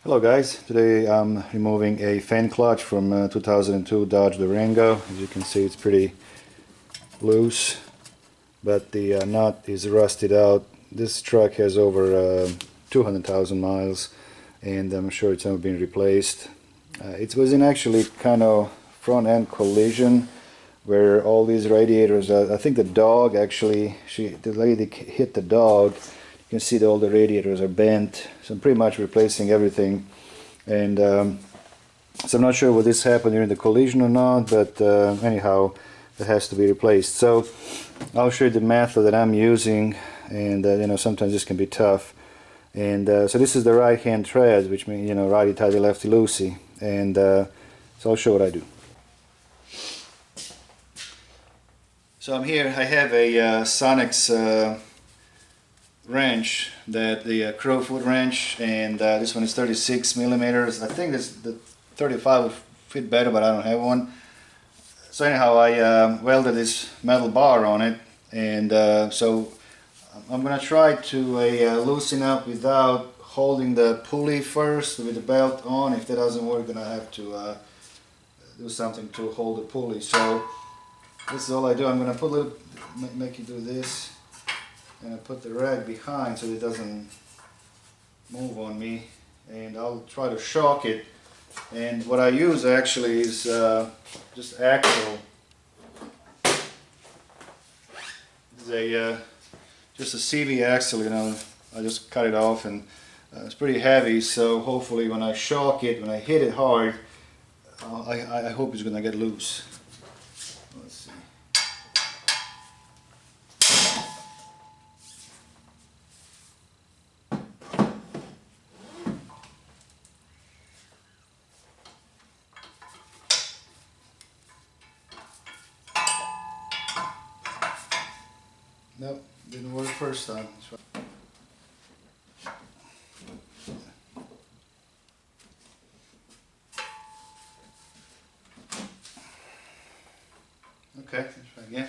Hello guys, today I'm removing a fan clutch from 2002 Dodge Durango. As you can see, it's pretty loose, but the nut is rusted out. This truck has over 200,000 miles and I'm sure it's never been replaced. It was in actually kind of front end collision where all these radiators, I think the dog actually, the lady hit the dog. You can see that all the radiators are bent, so I'm pretty much replacing everything. And so I'm not sure whether this happened during the collision or not, but anyhow, it has to be replaced. So I'll show you the method that I'm using, and you know, sometimes this can be tough. And so this is the right hand tread, which means, you know, righty tighty lefty loosey. And so I'll show what I do. So I'm here. I have a Sonex wrench, that the crowfoot wrench, and this one is 36 millimeters. I think the 35 would fit better, but I don't have one. So anyhow, I welded this metal bar on it, and so I'm gonna try to loosen up without holding the pulley first with the belt on. If that doesn't work, then I have to do something to hold the pulley. So this is all I do. I'm gonna put a little, make you do this, and I put the rag behind so it doesn't move on me, and I'll try to shock it. And what I use actually is just axle. It's a just a CV axle, you know. I just cut it off, and it's pretty heavy, so hopefully when I shock it, when I hit it hard, I hope it's gonna get loose. Let's see. Nope, didn't work first time. Okay, let's try again.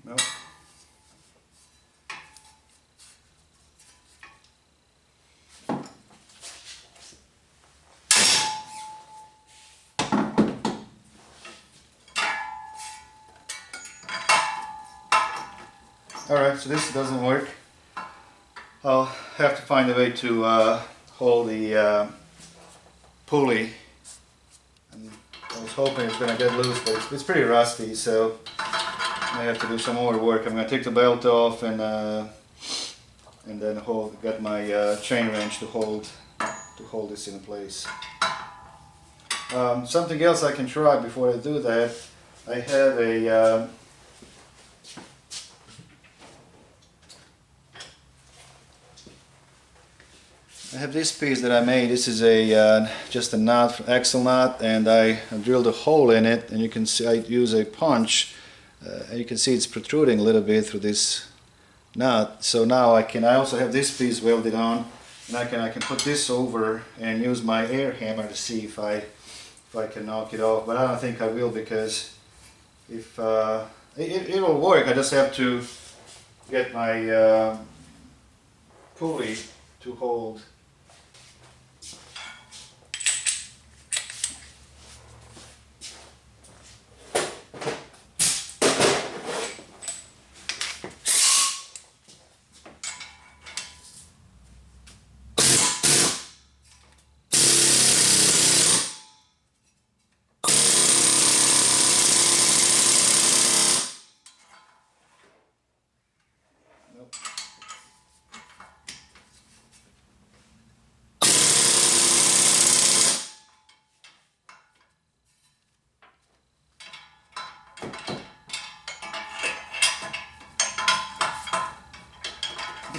Nope. Alright, so this doesn't work. I'll have to find a way to hold the pulley. And I was hoping it's going to get loose, but it's pretty rusty, so I have to do some more work. I'm going to take the belt off and then get my chain wrench to hold this in place. Something else I can try before I do that. I have a this piece that I made. This is a just a nut, axle nut, and I drilled a hole in it, and you can see I use a punch. And you can see it's protruding a little bit through this nut. So now I also have this piece welded on, and I can put this over and use my air hammer to see if I can knock it off. But I don't think I will, because if it will work. I just have to get my pulley to hold.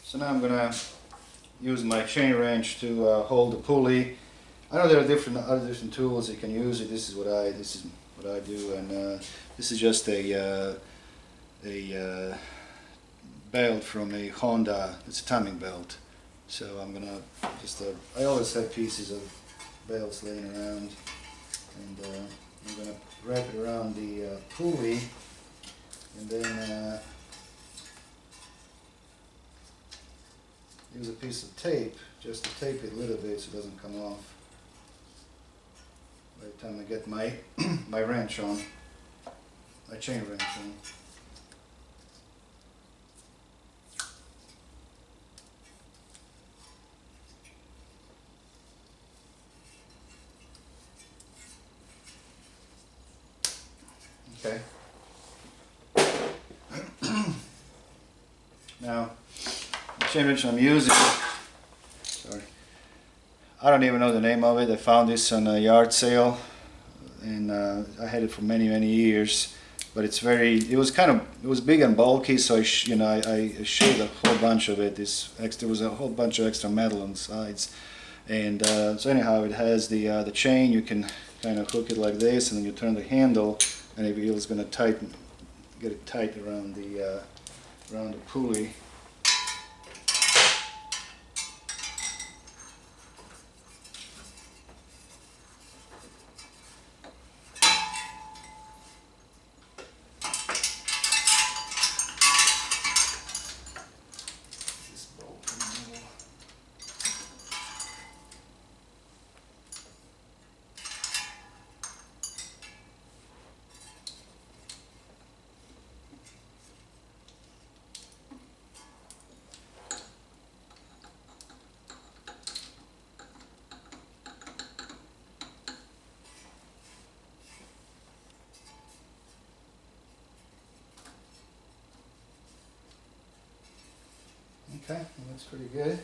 So now I'm gonna use my chain wrench to hold the pulley. I know there are other different tools you can use. This is what I do, and this is just a belt from a Honda. It's a timing belt. So I'm gonna just, I always have pieces of belts laying around, and I'm gonna wrap it around the pulley, and then use a piece of tape just to tape it a little bit so it doesn't come off by the time I get my my wrench on, my chain wrench on. Okay. Now, the chain wrench I'm using, sorry, I don't even know the name of it. I found this on a yard sale, and I had it for many years. But it's it was big and bulky, so I shaved a whole bunch of it. There was a whole bunch of extra metal on the sides, and so anyhow, it has the chain. You can kind of hook it like this, and then you turn the handle, and it was going to get it tight around the pulley. Okay, well, that's pretty good.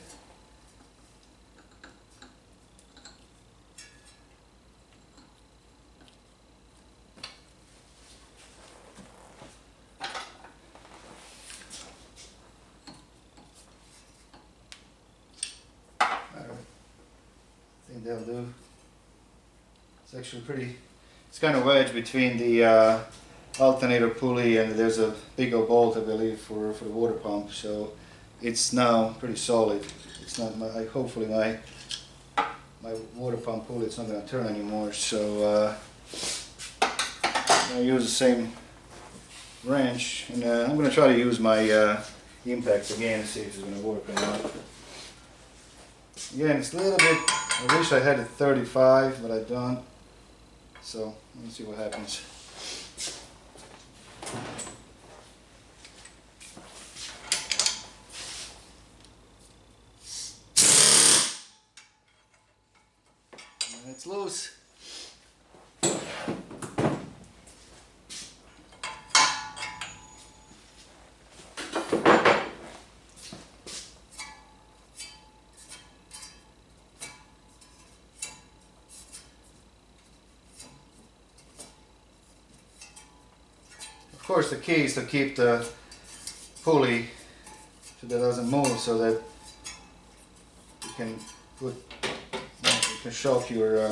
Alright, I think that'll do. It's actually it's kind of wedged between the alternator pulley, and there's a big old bolt, I believe, for the water pump, so it's now pretty solid. It's not hopefully my water pump pulley, it's not going to turn anymore, so I'm going to use the same wrench, and I'm going to try to use my impact again, see if it's going to work or not. Again, it's a little bit, I wish I had a 35, but I don't, so let's see what happens. It's loose. Of course, the key is to keep the pulley so that it doesn't move, so that you can shock your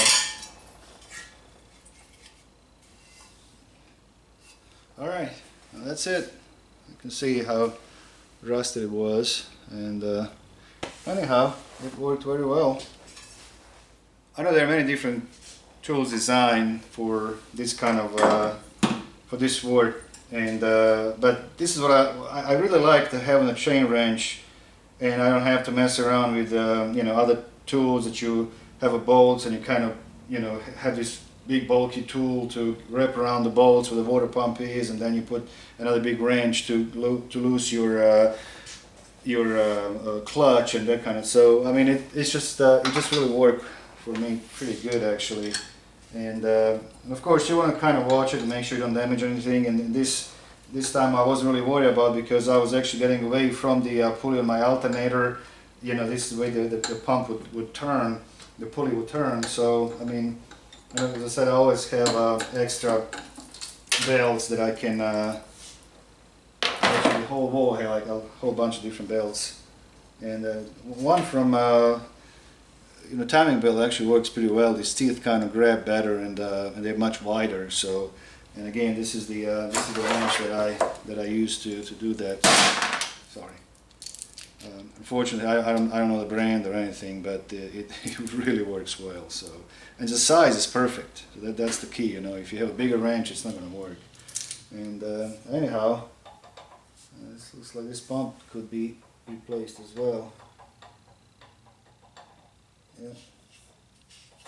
alright, well, that's it. You can see how rusted it was, and anyhow, it worked very well. I know there are many different tools designed for this kind of for this work, and but this is what I really like to have in a chain wrench, and I don't have to mess around with other tools that you have a bolts, and you kind of have this big bulky tool to wrap around the bolts where the water pump is, and then you put another big wrench to loose your clutch and that kind of. So I mean, it just really worked for me pretty good actually, and of course you want to kind of watch it and make sure you don't damage anything. And this time I wasn't really worried about, because I was actually getting away from the pulley on my alternator. This is the way the pump would turn. The pulley will turn, so I mean, as I said, I always have extra belts that I can actually the whole wall here, like a whole bunch of different belts, and one from timing belt actually works pretty well. These teeth kind of grab better, and they're much wider. So, and again, this is the wrench that I use to do that. Sorry. Unfortunately, I don't know the brand or anything, but it really works well. So, and the size is perfect. So that's the key. You know, if you have a bigger wrench, it's not going to work. And anyhow, this looks like this pump could be replaced as well. Yeah.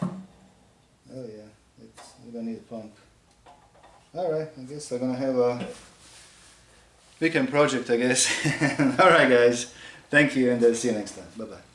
Oh yeah, we don't need a pump. All right, I guess I'm gonna have a weekend project, I guess. All right, guys. Thank you, and see you next time. Bye bye.